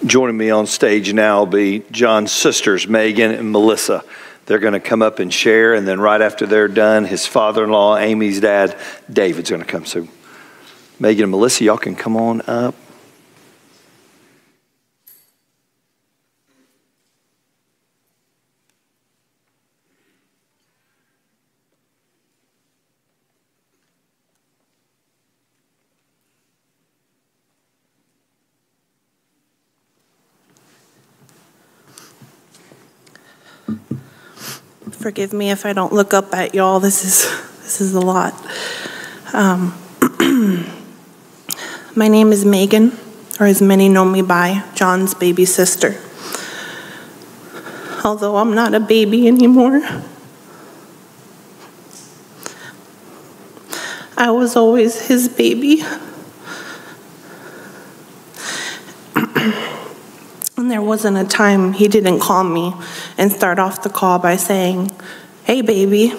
Joining me on stage now will be John's sisters, Megan and Melissa. They're going to come up and share, and then right after they're done, his father-in-law, Amy's dad, David's going to come. So Megan and Melissa, y'all can come on up. Forgive me if I don't look up at y'all. This is a lot. My name is Megan, or as many know me by, John's baby sister. Although I'm not a baby anymore, I was always his baby. And there wasn't a time he didn't call me and start off the call by saying, "Hey, baby."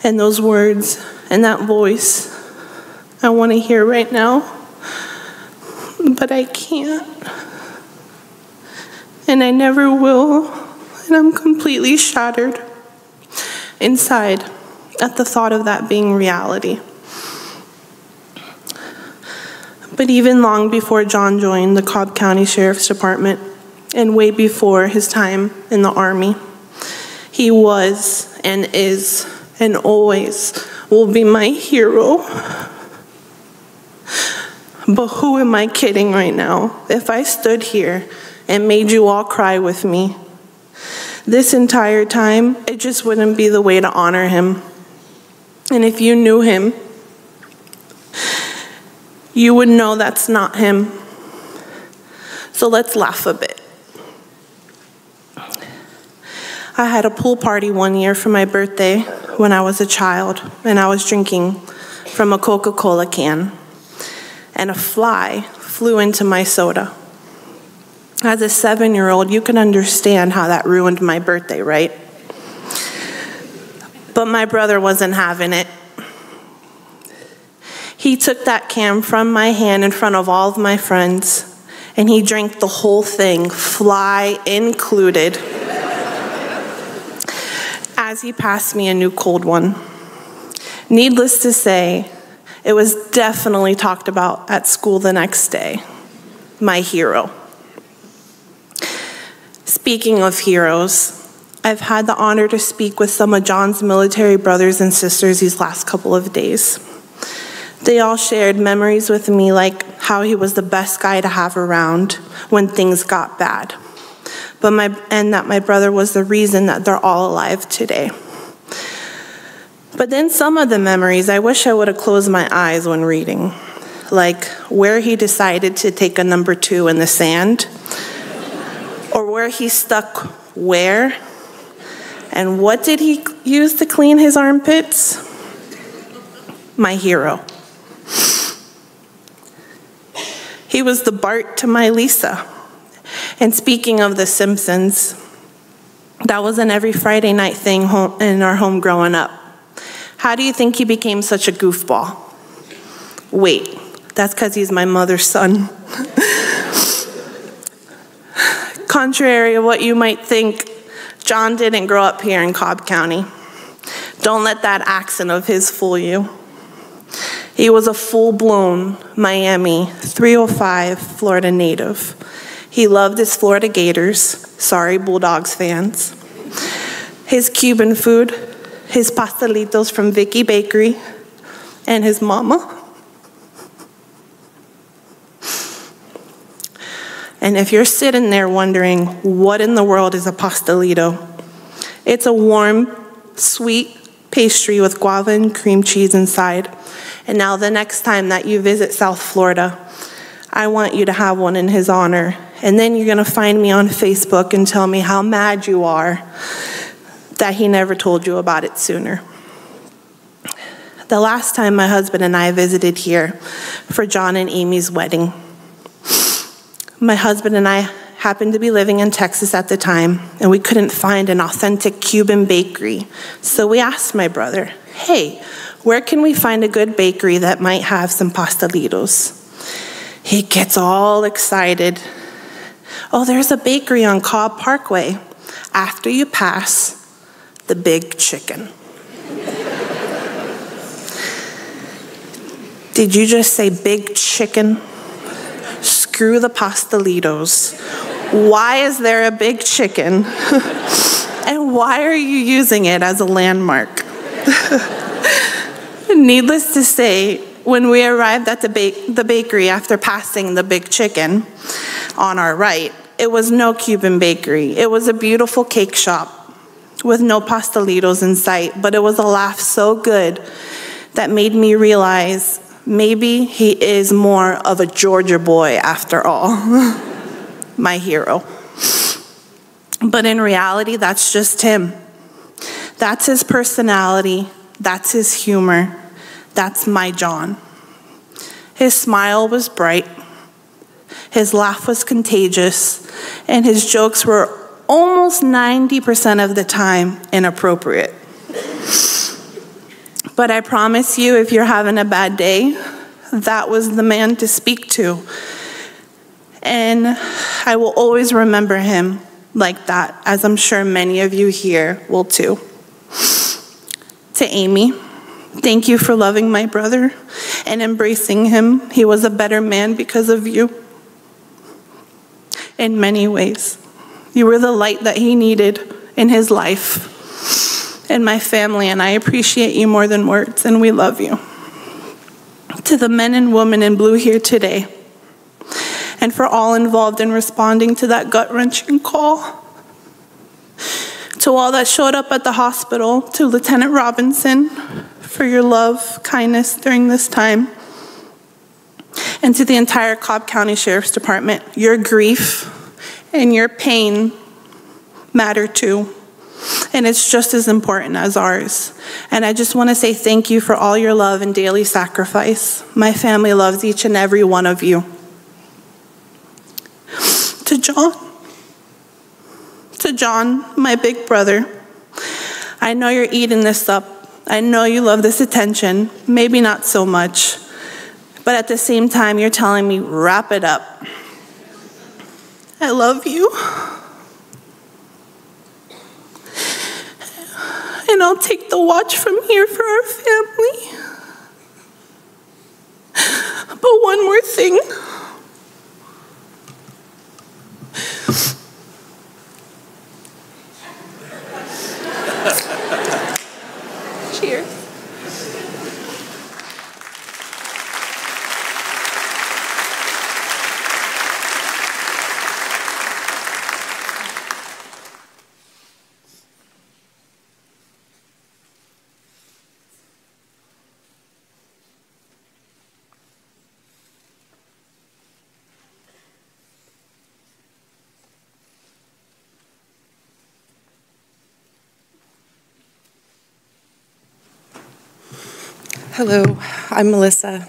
And those words and that voice, I want to hear right now, but I can't. And I never will. And I'm completely shattered inside at the thought of that being reality. But even long before John joined the Cobb County Sheriff's Department, and way before his time in the Army, he was and is and always will be my hero. But who am I kidding right now? If I stood here and made you all cry with me, this entire time, it just wouldn't be the way to honor him. And if you knew him, you would know that's not him. So let's laugh a bit. I had a pool party one year for my birthday when I was a child, and I was drinking from a Coca-Cola can, and a fly flew into my soda. As a 7-year-old, you can understand how that ruined my birthday, right? But my brother wasn't having it. He took that can from my hand in front of all of my friends, and he drank the whole thing, fly included, as he passed me a new cold one. Needless to say, it was definitely talked about at school the next day. My hero. Speaking of heroes, I've had the honor to speak with some of John's military brothers and sisters these last couple of days. They all shared memories with me, like how he was the best guy to have around when things got bad. And that my brother was the reason that they're all alive today. But then some of the memories, I wish I would have closed my eyes when reading, like where he decided to take a number 2 in the sand, or where he stuck where, and what did he use to clean his armpits? My hero. He was the Bart to my Lisa. And speaking of The Simpsons, that was an every Friday night thing in our home growing up. How do you think he became such a goofball? Wait, that's because he's my mother's son. Contrary to what you might think, John didn't grow up here in Cobb County. Don't let that accent of his fool you. He was a full-blown Miami 305 Florida native. He loved his Florida Gators, sorry Bulldogs fans, his Cuban food, his pastelitos from Vicky Bakery, and his mama. And if you're sitting there wondering, what in the world is a pastelito? It's a warm, sweet pastry with guava and cream cheese inside. And now the next time that you visit South Florida, I want you to have one in his honor. And then you're gonna find me on Facebook and tell me how mad you are that he never told you about it sooner. The last time my husband and I visited here for John and Amy's wedding, my husband and I happened to be living in Texas at the time, and we couldn't find an authentic Cuban bakery. So we asked my brother, hey, where can we find a good bakery that might have some pastelitos? He gets all excited Oh, there's a bakery on Cobb Parkway after you pass the Big Chicken. Did you just say Big Chicken? Screw the pastelitos. Why is there a Big Chicken? And why are you using it as a landmark? Needless to say, when we arrived at the bakery after passing the Big Chicken on our right, it was no Cuban bakery. It was a beautiful cake shop with no pastelitos in sight, but it was a laugh so good that made me realize maybe he is more of a Georgia boy after all. My hero. But in reality, that's just him. That's his personality. That's his humor. That's my John. His smile was bright. His laugh was contagious. And his jokes were almost 90% of the time inappropriate. But I promise you, if you're having a bad day, that was the man to speak to. And I will always remember him like that, as I'm sure many of you here will too. To Amy, thank you for loving my brother and embracing him. He was a better man because of you. In many ways, you were the light that he needed in his life. And my family and I appreciate you more than words, and we love you. To the men and women in blue here today, and for all involved in responding to that gut-wrenching call. To all that showed up at the hospital, to Lieutenant Robinson, for your love, kindness during this time. And to the entire Cobb County Sheriff's Department, your grief and your pain matter too. And it's just as important as ours. And I just want to say thank you for all your love and daily sacrifice. My family loves each and every one of you. To John, my big brother, I know you're eating this up. I know you love this attention, maybe not so much, but at the same time, you're telling me, wrap it up. I love you. And I'll take the watch from here for our family. But one more thing. Cheers. Hello, I'm Melissa,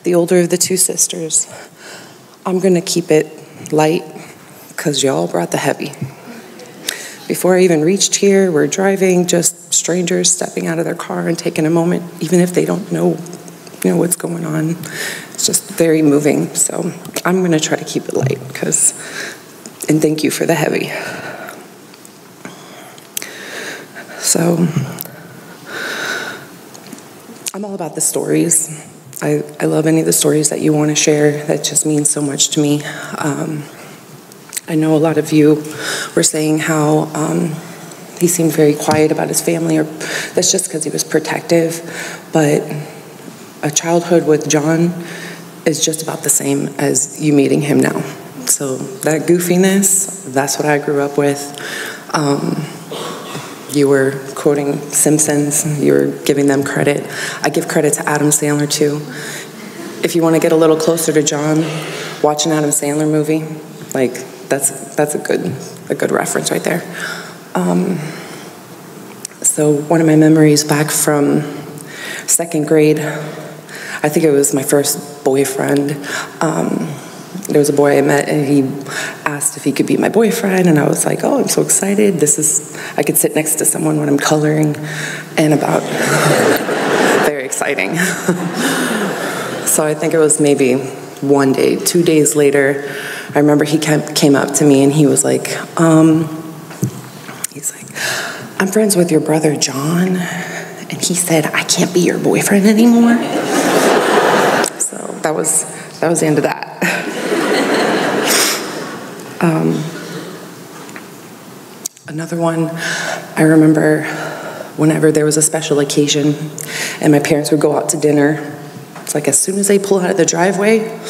the older of the two sisters. I'm gonna keep it light because y'all brought the heavy. Before I even reached here, we're driving, just strangers stepping out of their car and taking a moment, even if they don't know, what's going on. It's just very moving. So I'm gonna try to keep it light and thank you for the heavy. So, I'm all about the stories. I love any of the stories that you want to share. That just means so much to me. I know a lot of you were saying how he seemed very quiet about his family, or that's just because he was protective. But a childhood with John is just about the same as you meeting him now. So that goofiness, that's what I grew up with. You were quoting Simpsons, you were giving them credit. I give credit to Adam Sandler too. If you want to get a little closer to John, watch an Adam Sandler movie, like that's a good reference right there. So one of my memories back from 2nd grade, I think it was my first boyfriend. There was a boy I met and he asked if he could be my boyfriend, and I was like, oh, I'm so excited. I could sit next to someone when I'm coloring and about. Very exciting. So I think it was maybe one day, 2 days later, I remember he came up to me and he was like, I'm friends with your brother John, and he said I can't be your boyfriend anymore. So that was the end of that. Another one, I remember whenever there was a special occasion and my parents would go out to dinner, it's like as soon as they pull out of the driveway,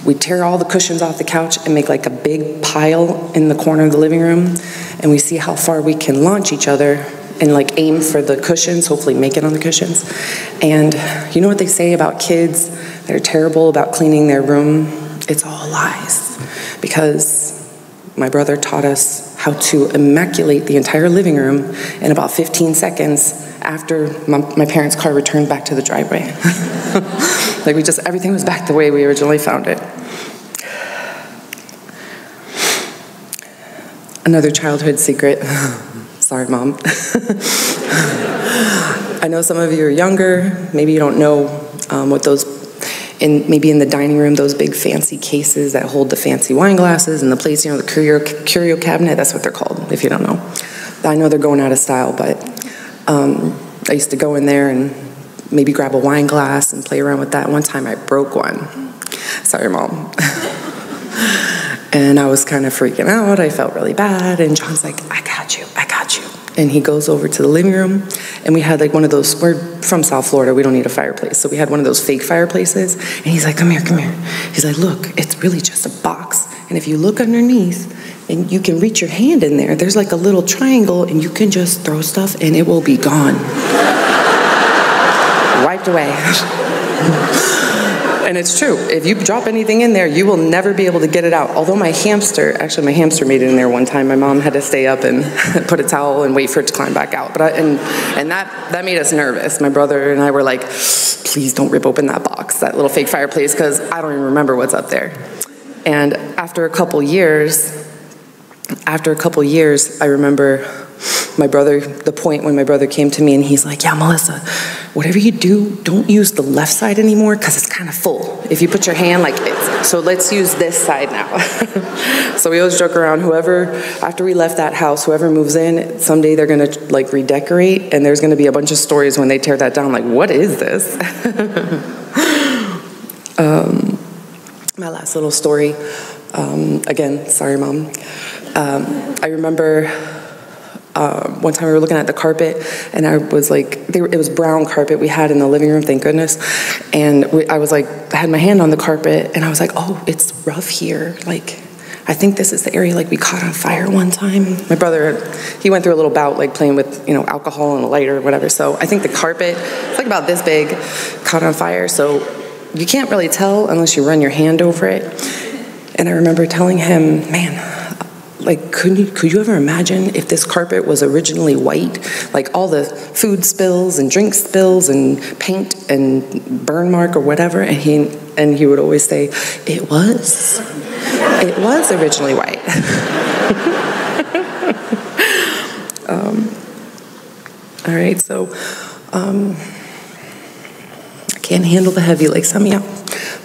we'd tear all the cushions off the couch and make like a big pile in the corner of the living room, and we see how far we can launch each other and like aim for the cushions, hopefully make it on the cushions. And you know what they say about kids that are terrible about cleaning their room? It's all lies, because my brother taught us how to immaculate the entire living room in about 15 seconds after my parents' car returned back to the driveway. Like everything was back the way we originally found it. Another childhood secret. Sorry, Mom. I know some of you are younger. Maybe you don't know what those, maybe in the dining room, those big fancy cases that hold the fancy wine glasses and the plates, the curio cabinet, that's what they're called, if you don't know. I know they're going out of style, but I used to go in there and maybe grab a wine glass and play around with that. One time I broke one. Sorry, Mom. And I was kind of freaking out. I felt really bad. And John's like, I got you. And he goes over to the living room, and we had like one of those, we're from South Florida, we don't need a fireplace. So we had one of those fake fireplaces. And he's like, come here. He's like, look, it's really just a box. And if you look underneath, and you can reach your hand in there, there's like a little triangle, and you can just throw stuff and it will be gone. Wiped away. And it's true. If you drop anything in there, you will never be able to get it out. Although my hamster made it in there one time. My mom had to stay up and put a towel and wait for it to climb back out. But that made us nervous. My brother and I were like, please don't rip open that box, that little fake fireplace, because I don't even remember what's up there. And after a couple years, I remember the point when my brother came to me and he's like, yeah, Melissa, whatever you do, don't use the left side anymore because it's kind of full. If you put your hand like this, so let's use this side now. So we always joke around, after we left that house, whoever moves in, someday they're gonna like redecorate, and there's gonna be a bunch of stories when they tear that down, like, what is this? My last little story, again, sorry, Mom. I remember one time we were looking at the carpet, and I was like, it was brown carpet we had in the living room, thank goodness. And I was like, I had my hand on the carpet, and I was like, oh, it's rough here. Like, I think this is the area like we caught on fire one time. My brother, he went through a little bout like playing with, alcohol and a lighter or whatever. So I think the carpet, it's like about this big, caught on fire. So you can't really tell unless you run your hand over it. And I remember telling him, man, like, could you ever imagine if this carpet was originally white? Like all the food spills and drink spills and paint and burn mark or whatever. And he would always say, it was originally white. All right, so I can't handle the heavy like some of y'all,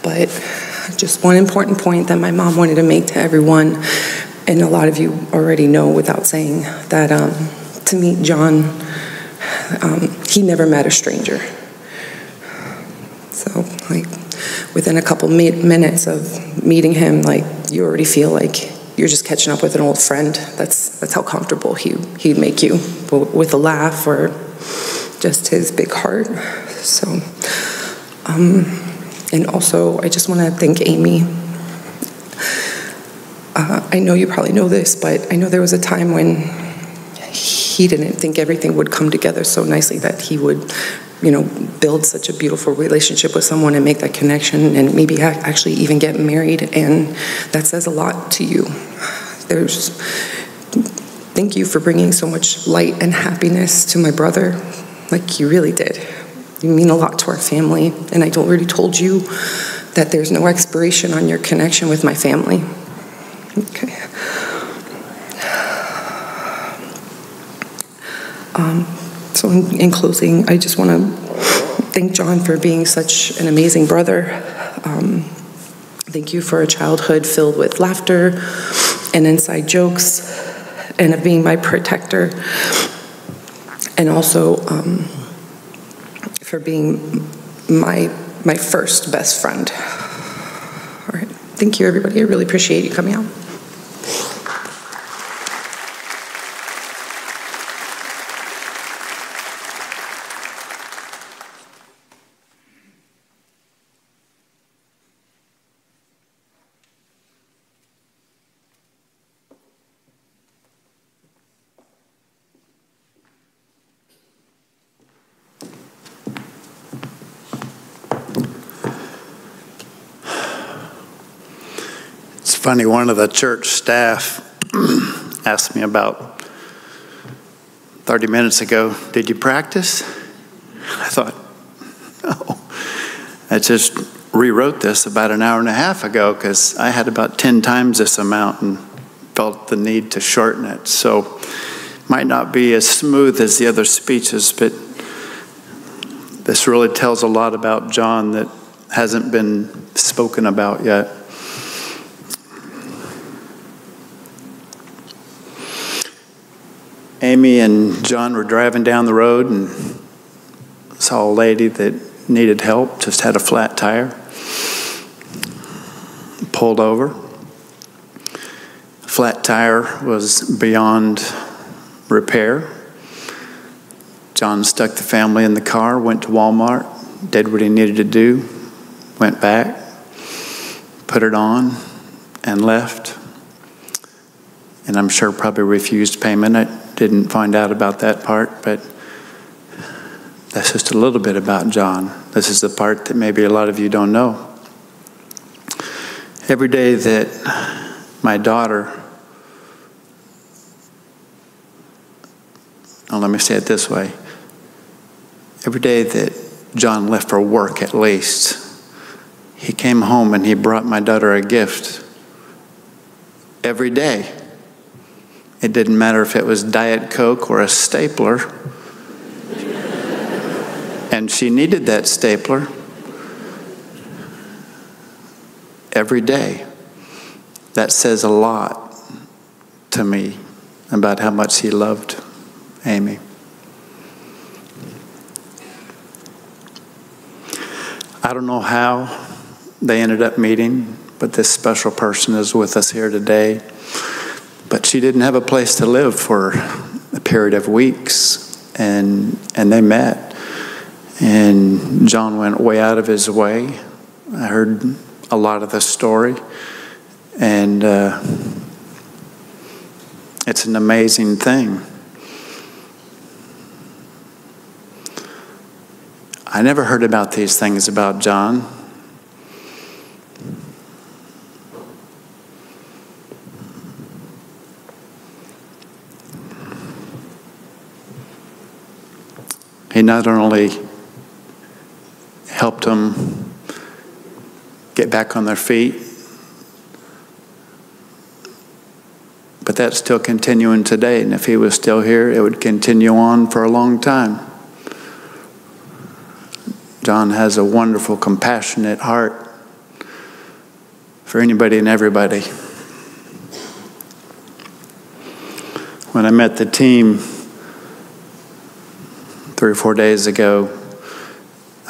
but just one important point that my mom wanted to make to everyone. And a lot of you already know without saying that to meet John, he never met a stranger. So like within a couple minutes of meeting him, like you already feel like you're just catching up with an old friend. That's how comfortable he'd make you, with a laugh or just his big heart. So, and also I just want to thank Amy. I know you probably know this, but I know there was a time when he didn't think everything would come together so nicely that he would, build such a beautiful relationship with someone and make that connection and maybe actually even get married. And that says a lot to you. Thank you for bringing so much light and happiness to my brother, like you really did. You mean a lot to our family, and I already told you that there's no expiration on your connection with my family. Okay. So in closing, I just want to thank John for being such an amazing brother. Thank you for a childhood filled with laughter and inside jokes, and of being my protector, and also for being my first best friend. All right, thank you, everybody. I really appreciate you coming out. Funny, one of the church staff asked me about 30 minutes ago, did you practice? I thought, no. I just rewrote this about an hour and a half ago because I had about 10 times this amount and felt the need to shorten it. So might not be as smooth as the other speeches, but this really tells a lot about John that hasn't been spoken about yet. Amy and John were driving down the road and saw a lady that needed help, just had a flat tire. Pulled over. Flat tire was beyond repair. John stuck the family in the car, went to Walmart, did what he needed to do, went back, put it on, and left. And I'm sure probably refused payment. I didn't find out about that part, but that's just a little bit about John. This is the part that maybe a lot of you don't know. Every day that my daughter, let me say it this way. Every day that John left for work, at least, he came home and he brought my daughter a gift. Every day. It didn't matter if it was Diet Coke or a stapler. And she needed that stapler every day. That says a lot to me about how much he loved Amy. I don't know how they ended up meeting, but this special person is with us here today. But she didn't have a place to live for a period of weeks, and they met. And John went way out of his way. I heard a lot of the story, and it's an amazing thing. I never heard about these things about John. He not only helped them get back on their feet, but that's still continuing today. And if he was still here, it would continue on for a long time. John has a wonderful, compassionate heart for anybody and everybody. When I met the team 3 or 4 days ago,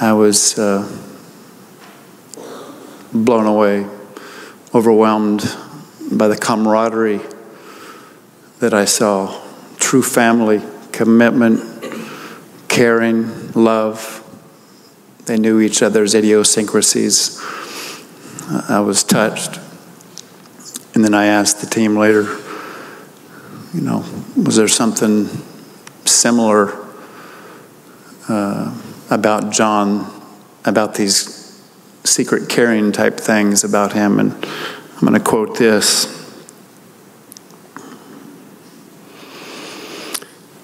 I was blown away, overwhelmed by the camaraderie that I saw. True family, commitment, caring, love. They knew each other's idiosyncrasies. I was touched. And then I asked the team later, was there something similar about John, about these secret caring type things about him? And I'm going to quote this.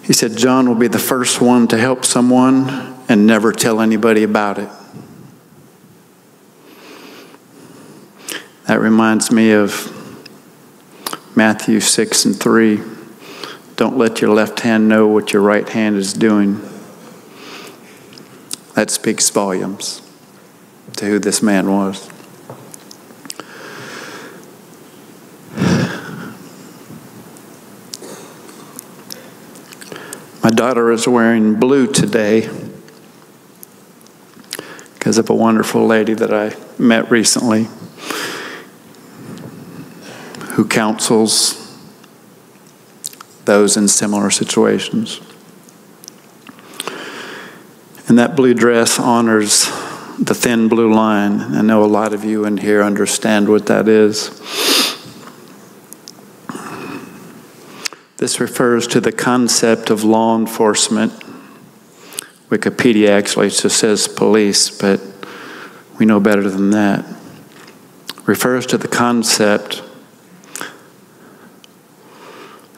He said, "John will be the first one to help someone and never tell anybody about it." That reminds me of Matthew 6:3. Don't let your left hand know what your right hand is doing. That speaks volumes to who this man was. My daughter is wearing blue today because of a wonderful lady that I met recently who counsels those in similar situations. And that blue dress honors the thin blue line. I know a lot of you in here understand what that is. This refers to the concept of law enforcement. Wikipedia actually just says police, but we know better than that. Refers to the concept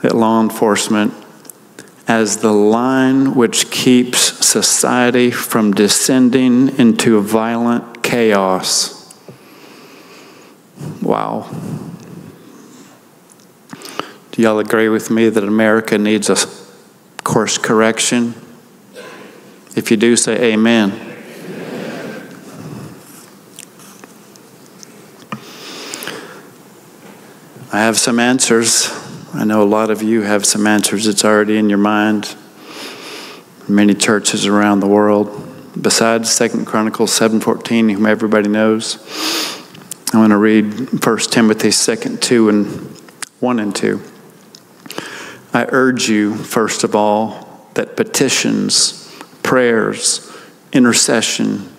that law enforcement as the line which keeps society from descending into violent chaos. Wow. Do y'all agree with me that America needs a course correction? If you do, say amen. I have some answers. I know a lot of you have some answers. It's already in your mind. Many churches around the world. Besides 2 Chronicles 7:14, whom everybody knows, I want to read 1 Timothy 2:1 and 2. I urge you, first of all, that petitions, prayers, intercession,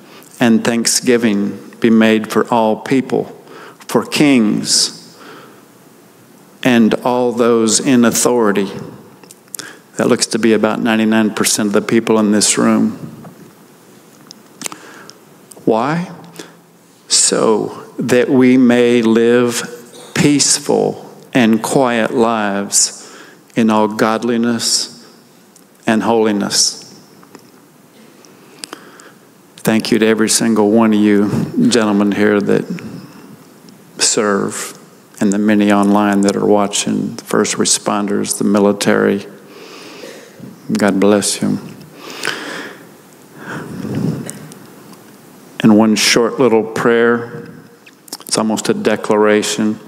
and thanksgiving be made for all people, for kings, and all those in authority. That looks to be about 99% of the people in this room. Why? So that we may live peaceful and quiet lives in all godliness and holiness. Thank you to every single one of you gentlemen here that serve, and the many online that are watching, the first responders, the military. God bless you. And one short little prayer, it's almost a declaration.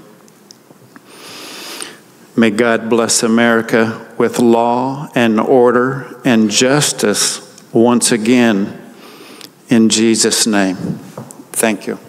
May God bless America with law and order and justice once again, in Jesus' name. Thank you.